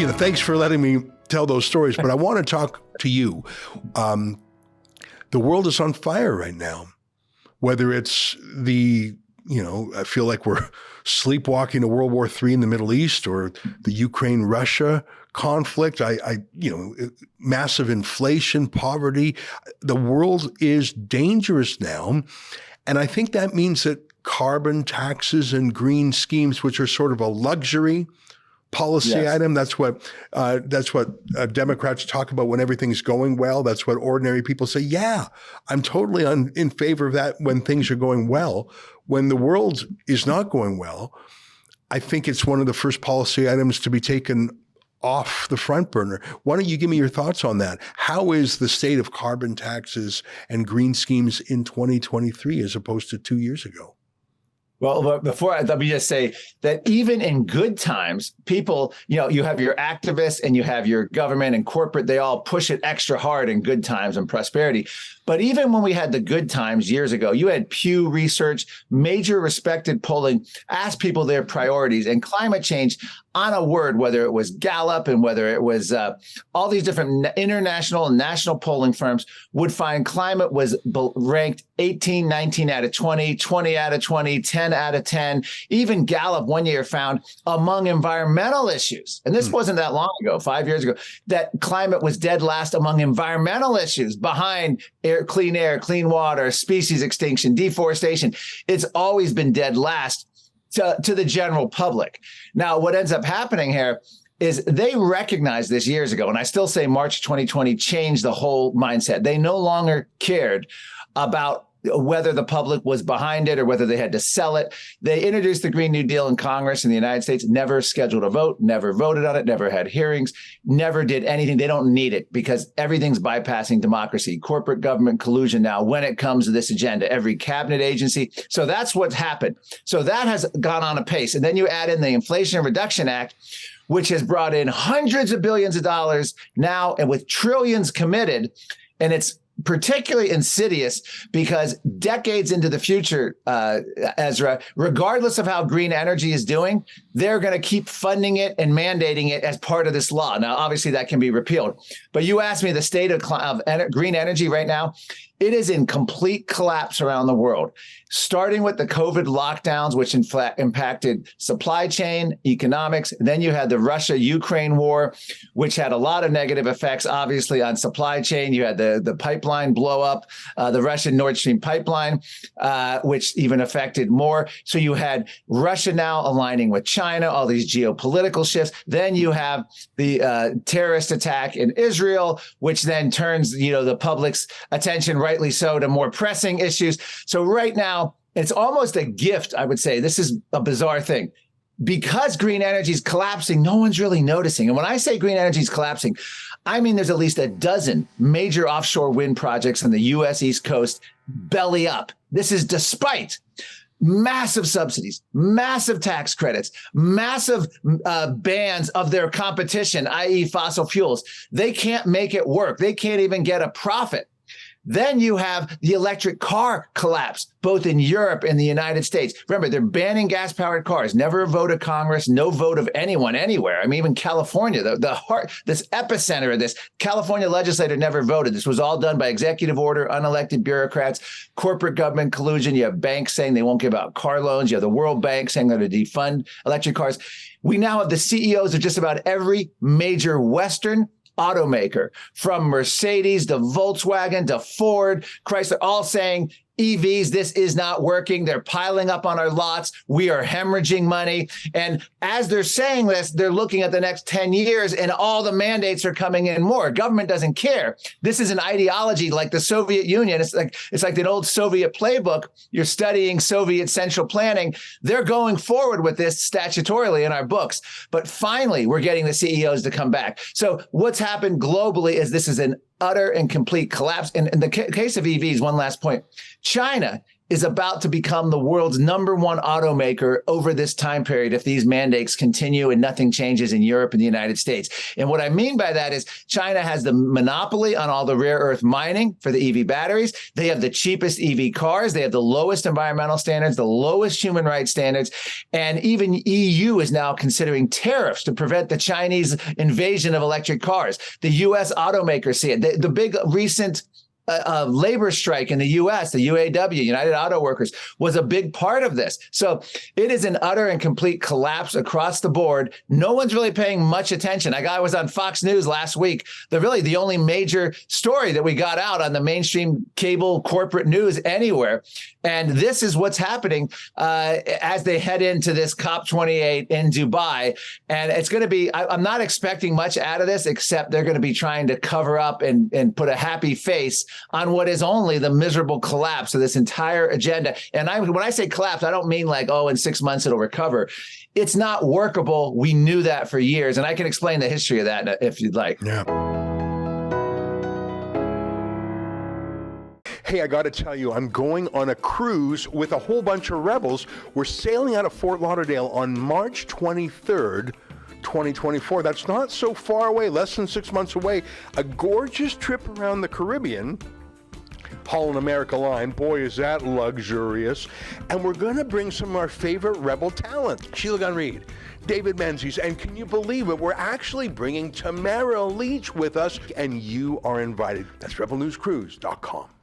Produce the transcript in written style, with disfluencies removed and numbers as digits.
Thanks for letting me tell those stories, but I want to talk to you. The world is on fire right now, whether it's I feel like we're sleepwalking to World War III in the Middle East or the Ukraine-Russia conflict, massive inflation, poverty. The world is dangerous now. And I think that means that carbon taxes and green schemes, which are sort of a luxury policy item. That's what Democrats talk about when everything's going well. That's what ordinary people say. Yeah, I'm totally in favor of that when things are going well. When the world is not going well, I think it's one of the first policy items to be taken off the front burner. Why don't you give me your thoughts on that? How is the state of carbon taxes and green schemes in 2023 as opposed to 2 years ago? Well, let me just say that even in good times, people, you have your activists and you have your government and corporate, they all push it extra hard in good times and prosperity. But even when we had the good times years ago, you had Pew Research, major respected polling, asked people their priorities, and climate change, on a word, whether it was Gallup and whether it was all these different international and national polling firms, would find climate was ranked 18, 19 out of 20, 20 out of 20, 10 out of 10. Even Gallup one year found among environmental issues, and this wasn't that long ago, 5 years ago, that climate was dead last among environmental issues behind clean air, clean water, species extinction, deforestation. It's always been dead last to the general public. Now, what ends up happening here is they recognized this years ago, and I still say March 2020 changed the whole mindset. They no longer cared about whether the public was behind it or whether they had to sell it. They introduced the Green New Deal in Congress in the United States, never scheduled a vote, never voted on it, never had hearings, never did anything. They don't need it because everything's bypassing democracy, corporate government collusion now when it comes to this agenda, every cabinet agency. So that's what's happened. So that has gone on apace. And then you add in the Inflation Reduction Act, which has brought in hundreds of billions of dollars now and with trillions committed. And it's particularly insidious because decades into the future, Ezra, regardless of how green energy is doing, they're going to keep funding it and mandating it as part of this law. Now, obviously, that can be repealed. But you asked me the state of green energy right now. It is in complete collapse around the world, starting with the COVID lockdowns, which impacted supply chain, economics. Then you had the Russia-Ukraine war, which had a lot of negative effects, obviously, on supply chain. You had the pipeline blow up, the Russian Nord Stream pipeline, which even affected more. So you had Russia now aligning with China, all these geopolitical shifts. Then you have the terrorist attack in Israel, which then turns, the public's attention, rightly so, to more pressing issues. So right now, it's almost a gift, I would say. This is a bizarre thing. Because green energy is collapsing, no one's really noticing. And when I say green energy is collapsing, I mean there's at least a dozen major offshore wind projects on the U.S. East Coast belly up. This is despite massive subsidies, massive tax credits, massive bans of their competition, i.e. fossil fuels. They can't make it work. They can't even get a profit. Then you have the electric car collapse, both in Europe and the United States. Remember, they're banning gas-powered cars. Never a vote of Congress, no vote of anyone anywhere. I mean, even California, the heart, this epicenter of this, California legislature never voted. This was all done by executive order, unelected bureaucrats, corporate government collusion. You have banks saying they won't give out car loans. You have the World Bank saying they're going to defund electric cars. We now have the CEOs of just about every major Western automaker, from Mercedes to Volkswagen to Ford, Chrysler, all saying EVs, this is not working. They're piling up on our lots. We are hemorrhaging money. And as they're saying this, they're looking at the next 10 years and all the mandates are coming in more. Government doesn't care. This is an ideology like the Soviet Union. It's like an old Soviet playbook. You're studying Soviet central planning. They're going forward with this statutorily in our books. But finally, we're getting the CEOs to come back. So what's happened globally is this is an utter and complete collapse. And in the case of EVs, one last point, China is about to become the world's #1 automaker over this time period if these mandates continue and nothing changes in Europe and the United States. And what I mean by that is China has the monopoly on all the rare earth mining for the EV batteries. They have the cheapest EV cars. They have the lowest environmental standards, the lowest human rights standards. And even EU is now considering tariffs to prevent the Chinese invasion of electric cars. The U.S. automakers see it. The big recent labor strike in the U.S., the UAW, United Auto Workers, was a big part of this. So it is an utter and complete collapse across the board. No one's really paying much attention. I was on Fox News last week. The only major story that we got out on the mainstream cable corporate news anywhere. And this is what's happening as they head into this COP28 in Dubai. And it's going to be, I'm not expecting much out of this, except they're going to be trying to cover up and put a happy face on what is only the miserable collapse of this entire agenda. And when I say collapse, I don't mean like, in 6 months it'll recover. It's not workable. We knew that for years. And I can explain the history of that if you'd like. Yeah. Hey, I got to tell you, I'm going on a cruise with a whole bunch of rebels. We're sailing out of Fort Lauderdale on March 23rd. 2024. That's not so far away, less than 6 months away. A gorgeous trip around the Caribbean. Holland America Line. Boy, is that luxurious. And we're going to bring some of our favorite rebel talent. Sheila Gunn Reid, David Menzies, and can you believe it? We're actually bringing Tamara Leach with us, and you are invited. That's rebelnewscruise.com.